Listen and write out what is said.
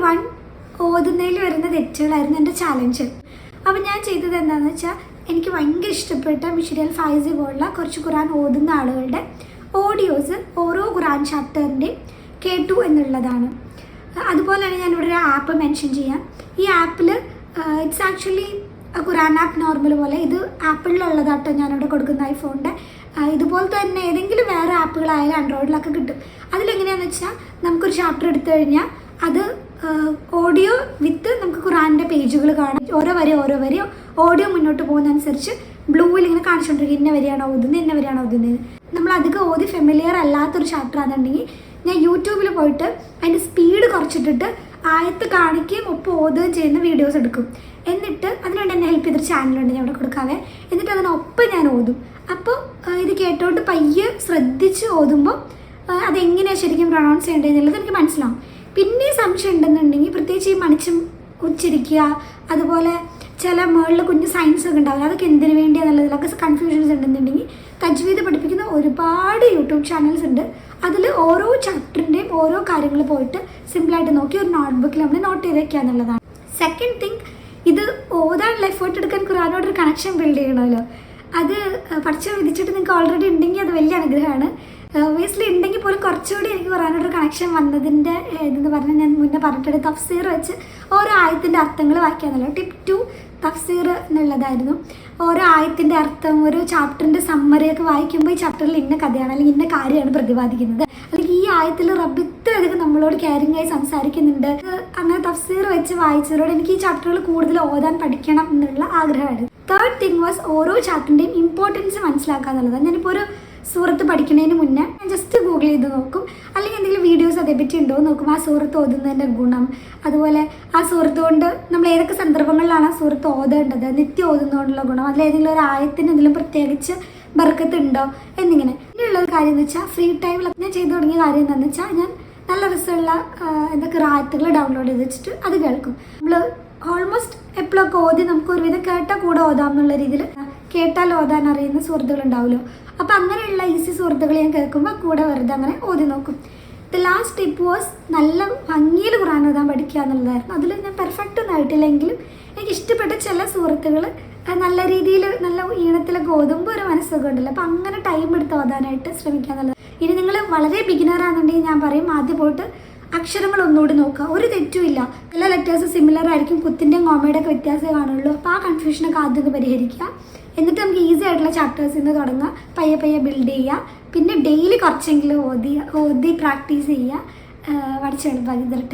1 ഓതുന്നതിൽ വരുന്ന തെറ്റുകളായിരുന്നു എൻ്റെ ചാലഞ്ച്. അപ്പോൾ ഞാൻ ചെയ്തത് എന്താണെന്ന് വെച്ചാൽ, എനിക്ക് ഭയങ്കര ഇഷ്ടപ്പെട്ട മിഷരിയൽ ഫൈസി പോലുള്ള കുറച്ച് ഖുറാൻ ഓതുന്ന ആളുകളുടെ ഓഡിയോസ് ഓരോ ഖുറാൻ ചാപ്റ്ററിൻ്റെയും കേട്ടു എന്നുള്ളതാണ്. അതുപോലെ തന്നെ ഞാനിവിടെ ഒരു ആപ്പ് മെൻഷൻ ചെയ്യാം. ഈ ആപ്പിൽ it's actually Quran app normal പോലെ. ഇത് ആപ്പിളിലുള്ളതാട്ടോ ഞാനിവിടെ കൊടുക്കുന്ന ഐഫോണിൻ്റെ. ഇതുപോലെ തന്നെ ഏതെങ്കിലും വേറെ ആപ്പുകളായാലും ആൻഡ്രോയിഡിലൊക്കെ കിട്ടും. അതിലെങ്ങനെയാണെന്ന് വെച്ചാൽ, നമുക്കൊരു ചാപ്റ്റർ എടുത്തു കഴിഞ്ഞാൽ അത് ഓഡിയോ വിത്ത് നമുക്ക് ഖുറാൻ്റെ പേജുകൾ കാണാം. ഓരോ വരി ഓഡിയോ മുന്നോട്ട് പോകുന്നതനുസരിച്ച് ബ്ലൂവിൽ ഇങ്ങനെ കാണിച്ചുകൊണ്ടിരിക്കും, ഇന്ന വരെയാണോ ഓതുന്നത്, ഇന്ന വരെയാണോ ഓതുന്നത്. നമ്മൾ അധികം ഓതി ഫെമിലിയർ അല്ലാത്തൊരു ചാപ്റ്റർ ആണെന്നുണ്ടെങ്കിൽ ഞാൻ യൂട്യൂബിൽ പോയിട്ട് അതിൻ്റെ സ്പീഡ് കുറച്ചിട്ടിട്ട് ആയത്ത് കാണിക്കുകയും ഒപ്പം ഓതുകയും ചെയ്യുന്ന വീഡിയോസ് എടുക്കും. എന്നിട്ട് അതിനുവേണ്ടി എന്നെ ഹെൽപ്പ് ചെയ്തൊരു ചാനലുണ്ട്, ഞാൻ അവിടെ കൊടുക്കാവേ. എന്നിട്ട് അതിനൊപ്പം ഞാൻ ഓതും. അപ്പോൾ ഇത് കേട്ടോണ്ട് പയ്യെ ശ്രദ്ധിച്ച് ഓതുമ്പോൾ അതെങ്ങനെയാണ് ശരിക്കും പ്രൊണൗൺസ് ചെയ്യേണ്ടതെന്നുള്ളത് എനിക്ക് മനസ്സിലാവും. പിന്നെ സംശയം ഉണ്ടെന്നുണ്ടെങ്കിൽ പ്രത്യേകിച്ച് ഈ മണിച്ചും ഉച്ചരിക്കുക, അതുപോലെ ചില മുകളിൽ കുഞ്ഞ് സയൻസ് ഒക്കെ ഉണ്ടാവില്ല, അതൊക്കെ എന്തിനു വേണ്ടിയാണെന്നുള്ളതിലൊക്കെ കൺഫ്യൂഷൻസ് ഉണ്ടെന്നുണ്ടെങ്കിൽ തജ്വീദ് പഠിപ്പിക്കുന്ന ഒരുപാട് യൂട്യൂബ് ചാനൽസ് ഉണ്ട്. അതിൽ ഓരോ ചാപ്റ്ററിൻ്റെയും ഓരോ കാര്യങ്ങൾ പോയിട്ട് സിമ്പിളായിട്ട് നോക്കി ഒരു നോട്ട്ബുക്കിൽ നമ്മൾ നോട്ട് ചെയ്ത് വയ്ക്കുക എന്നുള്ളതാണ്. സെക്കൻഡ് തിങ്, ഇത് ഓതാനുള്ള എഫേർട്ട് എടുക്കാൻ ഖുറാനോടൊരു കണക്ഷൻ ബിൽഡ് ചെയ്യണമല്ലോ. അത് പഠിച്ച് വിധിച്ചിട്ട് നിങ്ങൾക്ക് ഓൾറെഡി ഉണ്ടെങ്കിൽ അത് വലിയ അനുഗ്രഹമാണ്. ഒബിയസ്ലി ഉണ്ടെങ്കിൽ പോലും കുറച്ചുകൂടി എനിക്ക് പറയാനൊരു കണക്ഷൻ വന്നതിൻ്റെ ഇതെന്ന് പറഞ്ഞാൽ, ഞാൻ മുന്നേ പറഞ്ഞിട്ടുണ്ട്, തഫ്സീർ വെച്ച് ഓരോ ആയത്തിൻ്റെ അർത്ഥങ്ങൾ വായിക്കാന്നല്ലോ. ടിപ്പ് 2 തഫ്സീർ എന്നുള്ളതായിരുന്നു. ഓരോ ആയത്തിൻ്റെ അർത്ഥം, ഒരു ചാപ്റ്ററിൻ്റെ സമ്മറിയൊക്കെ വായിക്കുമ്പോൾ ഈ ചാപ്റ്ററിൽ ഇന്ന കഥയാണ് അല്ലെങ്കിൽ ഇന്ന കാര്യമാണ് പ്രതിപാദിക്കുന്നത്, അല്ലെങ്കിൽ ഈ ആയത്തിൽ റബ്ബ് ഇത്രയധികം നമ്മളോട് കെയറിംഗ് ആയി സംസാരിക്കുന്നുണ്ട്. അങ്ങനെ തഫ്സീർ വെച്ച് വായിച്ചതോടെ എനിക്ക് ഈ ചാപ്റ്ററുകൾ കൂടുതൽ ഓതാൻ പഠിക്കണം എന്നുള്ള ആഗ്രഹമാണ്. തേർഡ് തിങ് വാസ് ഓരോ ചാപ്റ്ററിൻ്റെയും ഇമ്പോർട്ടൻസ് മനസ്സിലാക്കുക എന്നുള്ളതാണ്. ഞാനിപ്പോൾ ഒരു സൂറത്ത് പഠിക്കുന്നതിന് മുന്നേ ഞാൻ ജസ്റ്റ് ഗൂഗിൾ ചെയ്ത് നോക്കും, അല്ലെങ്കിൽ എന്തെങ്കിലും വീഡിയോസ് അതേപറ്റി ഉണ്ടോ എന്ന് നോക്കും. ആ സൂറത്ത് ഓതുന്നതിൻ്റെ ഗുണം, അതുപോലെ ആ സൂറത്ത് കൊണ്ട് നമ്മൾ ഏതൊക്കെ സന്ദർഭങ്ങളിലാണ് ആ സൂറത്ത് ഓതേണ്ടത്, നിത്യം ഓതുന്നതുകൊണ്ടുള്ള ഗുണം, അതിലേതെങ്കിലും ഒരു ആയത്തിന് എന്തെങ്കിലും പ്രത്യേകിച്ച് ബർക്കത്തുണ്ടോ എന്നിങ്ങനെ. ഇനിയുള്ള ഒരു കാര്യം എന്ന് വെച്ചാൽ, ഫ്രീ ടൈമിലൊക്കെ ഞാൻ ചെയ്തു തുടങ്ങിയ കാര്യം എന്താണെന്ന് വെച്ചാൽ, ഞാൻ നല്ല രസമുള്ള എന്തൊക്കെ റായത്തുകൾ ഡൗൺലോഡ് ചെയ്ത് വെച്ചിട്ട് അത് കേൾക്കും. നമ്മൾ ഓൾമോസ്റ്റ് എപ്പോഴൊക്കെ ഓതി നമുക്ക് ഒരുവിധം കേട്ടാൽ കൂടെ ഓതാം എന്നുള്ള രീതിയിൽ, കേട്ടാൽ ഓതാൻ അറിയുന്ന സുഹൃത്തുക്കൾ ഉണ്ടാവുമല്ലോ. അപ്പോൾ അങ്ങനെയുള്ള ഈസി സുഹൃത്തുക്കൾ ഞാൻ കേൾക്കുമ്പോൾ കൂടെ വെറുതെ അങ്ങനെ ഓതി നോക്കും. ദ ലാസ്റ്റ് ടിപ്പ് വാസ് നല്ല ഭംഗിയിൽ ഖുറാൻ ഓതാൻ പഠിക്കുക എന്നുള്ളതായിരുന്നു. അതിൽ ഞാൻ പെർഫെക്റ്റ് ഒന്നും ആയിട്ടില്ലെങ്കിലും എനിക്ക് ഇഷ്ടപ്പെട്ട ചില സുഹൃത്തുക്കൾ നല്ല രീതിയിൽ നല്ല ഈണത്തിലൊക്കെ ഓതുമ്പോൾ ഒരു മനസ്സൊക്കെ ഉണ്ടല്ലോ. അപ്പോൾ അങ്ങനെ ടൈം എടുത്ത് ഓതാനായിട്ട് ശ്രമിക്കുക എന്നുള്ളത്. ഇനി നിങ്ങൾ വളരെ ബിഗിനറാണെന്നുണ്ടെങ്കിൽ ഞാൻ പറയും, ആദ്യം പോയിട്ട് അക്ഷരങ്ങൾ ഒന്നുകൂടി നോക്കുക. ഒരു തെറ്റുമില്ല, ചില ലെറ്റേഴ്സ് സിമിലർ ആയിരിക്കും, കുത്തിൻ്റെയും കോമയുടെ ഒക്കെ വ്യത്യാസമേ കാണുള്ളൂ. അപ്പോൾ ആ കൺഫ്യൂഷനൊക്കെ ആദ്യം ഒന്ന് പരിഹരിക്കുക. എന്നിട്ട് നമുക്ക് ഈസി ആയിട്ടുള്ള ചാപ്റ്റേഴ്സിൽ നിന്ന് തുടങ്ങുക, പയ്യെ ബിൽഡ് ചെയ്യുക. പിന്നെ ഡെയിലി കുറച്ചെങ്കിലും ഓതി പ്രാക്ടീസ് ചെയ്യുക. പഠിച്ച് എളുപ്പമാക്കി തരട്ടെ.